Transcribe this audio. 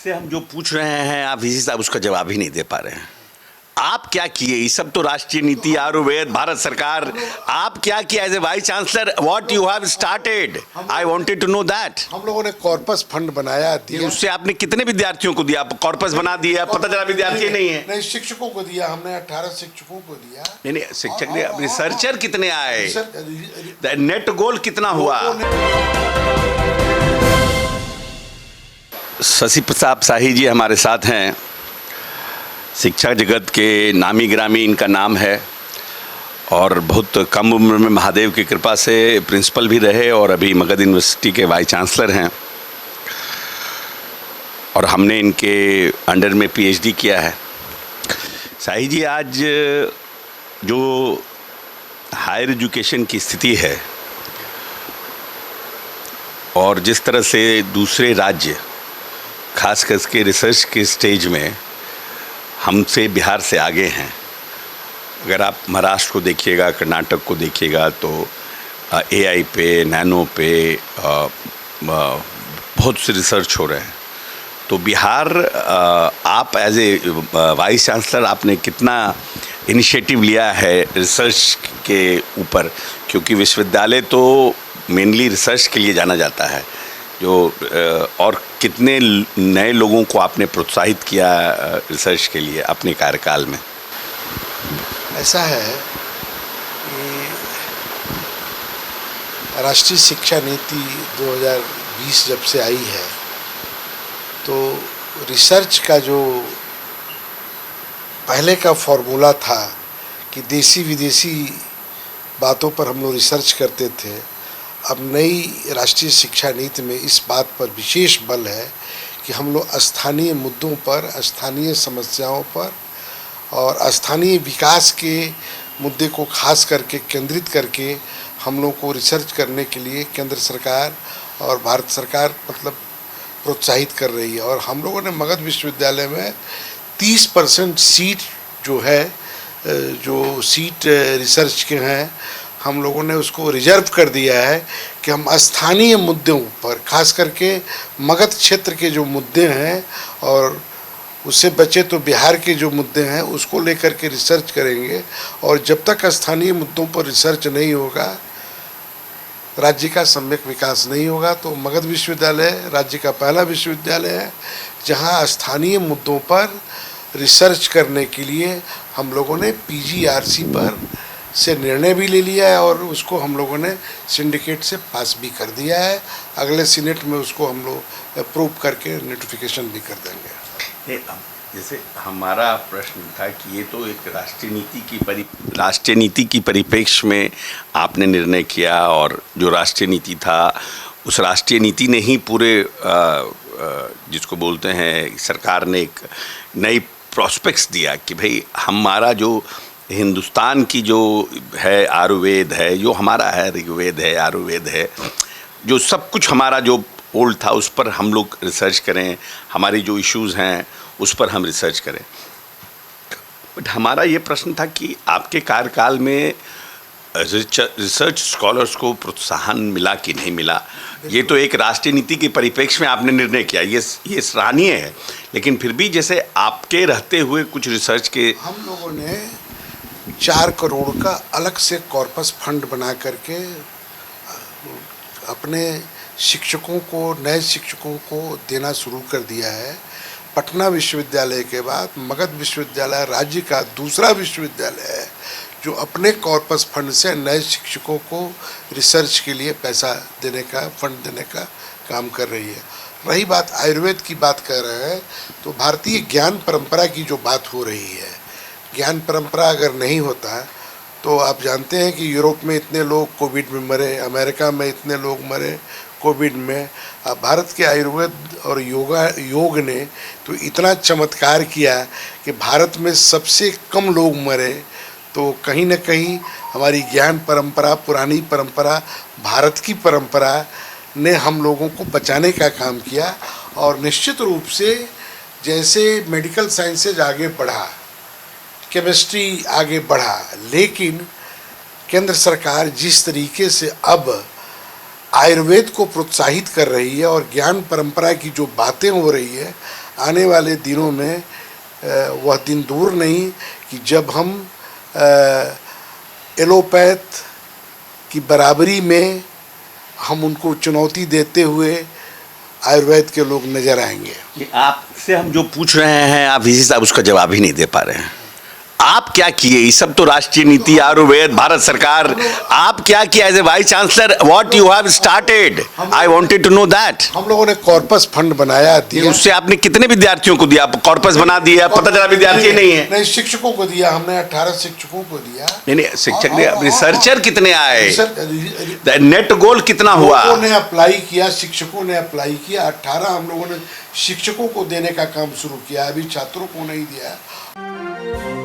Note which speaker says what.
Speaker 1: आपसे हम जो पूछ रहे हैं आप वीसी साहब उसका जवाब ही नहीं दे पा रहे हैं। आप क्या किए? ये सब तो राष्ट्रीय नीति, आयुर्वेद, भारत सरकार, आप क्या किया as a vice chancellor? What you have started, I wanted to know that.
Speaker 2: हम लोगों ने कॉर्पस फंड बनाया, दिया।
Speaker 1: उससे आपने कितने विद्यार्थियों को दिया? कॉर्पस बना दिया, पता चला विद्यार्थी नहीं है।
Speaker 2: नहीं, शिक्षकों को दिया हमने, 18 शिक्षकों को दिया।
Speaker 1: नहीं, शिक्षक ने, रिसर्चर कितने आए? नेट गोल कितना हुआ? शशि प्रताप शाही जी हमारे साथ हैं। शिक्षा जगत के नामी ग्रामी इनका नाम है और बहुत कम उम्र में महादेव की कृपा से प्रिंसिपल भी रहे और अभी मगध यूनिवर्सिटी के वाइस चांसलर हैं। और हमने इनके अंडर में पीएचडी किया है। शाही जी, आज जो हायर एजुकेशन की स्थिति है और जिस तरह से दूसरे राज्य खास करके रिसर्च के स्टेज में हमसे बिहार से आगे हैं। अगर आप महाराष्ट्र को देखिएगा, कर्नाटक को देखिएगा तो एआई पे, नैनो पे बहुत से रिसर्च हो रहे हैं। तो बिहार, आप एज ए वाइस चांसलर आपने कितना इनिशिएटिव लिया है रिसर्च के ऊपर? क्योंकि विश्वविद्यालय तो मेनली रिसर्च के लिए जाना जाता है, और कितने नए लोगों को आपने प्रोत्साहित किया रिसर्च के लिए अपने कार्यकाल में?
Speaker 2: ऐसा है कि राष्ट्रीय शिक्षा नीति 2020 जब से आई है तो रिसर्च का जो पहले का फॉर्मूला था कि देसी विदेशी बातों पर हम लोग रिसर्च करते थे, अब नई राष्ट्रीय शिक्षा नीति में इस बात पर विशेष बल है कि हम लोग स्थानीय मुद्दों पर, स्थानीय समस्याओं पर और स्थानीय विकास के मुद्दे को खास करके केंद्रित करके हम लोग को रिसर्च करने के लिए केंद्र सरकार और भारत सरकार प्रोत्साहित कर रही है। और हम लोगों ने मगध विश्वविद्यालय में 30% सीट जो है, जो सीट रिसर्च के हैं, हम लोगों ने उसको रिजर्व कर दिया है कि हम स्थानीय मुद्दों पर, खास करके मगध क्षेत्र के जो मुद्दे हैं और उससे बचे तो बिहार के जो मुद्दे हैं उसको लेकर के रिसर्च करेंगे। और जब तक स्थानीय मुद्दों पर रिसर्च नहीं होगा, राज्य का सम्यक विकास नहीं होगा। तो मगध विश्वविद्यालय राज्य का पहला विश्वविद्यालय है जहां स्थानीय मुद्दों पर रिसर्च करने के लिए हम लोगों ने पीजीआरसी पर से निर्णय भी ले लिया है और उसको हम लोगों ने सिंडिकेट से पास भी कर दिया है। अगले सीनेट में उसको हम लोग अप्रूव करके नोटिफिकेशन भी कर देंगे।
Speaker 1: जैसे हमारा प्रश्न था कि ये तो एक राष्ट्रीय नीति की परिप्रेक्ष्य में आपने निर्णय किया और जो राष्ट्रीय नीति था उस राष्ट्रीय नीति ने ही पूरे जिसको बोलते हैं सरकार ने एक नई प्रॉस्पेक्ट्स दिया कि भाई हमारा जो हिंदुस्तान की जो है आयुर्वेद है, जो हमारा है ऋग्वेद है, आयुर्वेद है, जो सब कुछ हमारा जो ओल्ड था उस पर हम लोग रिसर्च करें, हमारी जो इश्यूज़ हैं उस पर हम रिसर्च करें। बट हमारा ये प्रश्न था कि आपके कार्यकाल में रिसर्च स्कॉलर्स को प्रोत्साहन मिला कि नहीं मिला? ये तो एक राष्ट्रीय नीति के परिप्रेक्ष्य में आपने निर्णय किया, ये सराहनीय है, लेकिन फिर भी जैसे आपके रहते हुए कुछ रिसर्च के,
Speaker 2: हम लोगों ने 4 करोड़ का अलग से कॉर्पस फंड बना करके अपने शिक्षकों को, नए शिक्षकों को देना शुरू कर दिया है। पटना विश्वविद्यालय के बाद मगध विश्वविद्यालय राज्य का दूसरा विश्वविद्यालय है जो अपने कॉर्पस फंड से नए शिक्षकों को रिसर्च के लिए पैसा देने का, फंड देने का काम कर रही है। रही बात आयुर्वेद की बात कर रहे हैं तो भारतीय ज्ञान परंपरा की जो बात हो रही है, ज्ञान परंपरा अगर नहीं होता तो आप जानते हैं कि यूरोप में इतने लोग कोविड में मरे, अमेरिका में इतने लोग मरे कोविड में। भारत के आयुर्वेद और योग ने तो इतना चमत्कार किया कि भारत में सबसे कम लोग मरे। तो कहीं ना कहीं हमारी ज्ञान परंपरा, पुरानी परंपरा, भारत की परंपरा ने हम लोगों को बचाने का काम किया। और निश्चित रूप से जैसे मेडिकल साइंसेज आगे बढ़ा, केमिस्ट्री आगे बढ़ा, लेकिन केंद्र सरकार जिस तरीके से अब आयुर्वेद को प्रोत्साहित कर रही है और ज्ञान परंपरा की जो बातें हो रही है, आने वाले दिनों में वह दिन दूर नहीं कि जब हम एलोपैथ की बराबरी में हम उनको चुनौती देते हुए आयुर्वेद के लोग नजर आएंगे।
Speaker 1: कि आपसे हम जो पूछ रहे हैं आप वीसी साहब उसका जवाब ही नहीं दे पा रहे हैं। आप क्या किए? ये सब तो राष्ट्रीय नीति, आयुर्वेद, भारत सरकार, आप क्या किया as a vice chancellor? What you have started, I wanted to know that.
Speaker 2: हम लोगों ने कॉर्पस फंड बनाया, दिया।
Speaker 1: उससे आपने कितने विद्यार्थियों को दिया? कॉर्पस बना दिया, पता चला विद्यार्थी नहीं है।
Speaker 2: नहीं, शिक्षकों को दिया हमने, 18 शिक्षकों को दिया।
Speaker 1: नहीं, शिक्षक ने, रिसर्चर कितने आए?
Speaker 2: रिसर्च
Speaker 1: नेट गोल कितना हुआ?
Speaker 2: लोगों ने अप्लाई किया, शिक्षकों ने अप्लाई किया। 18 हम लोगों ने शिक्षकों को देने का काम शुरू किया, अभी छात्रों को नहीं दिया।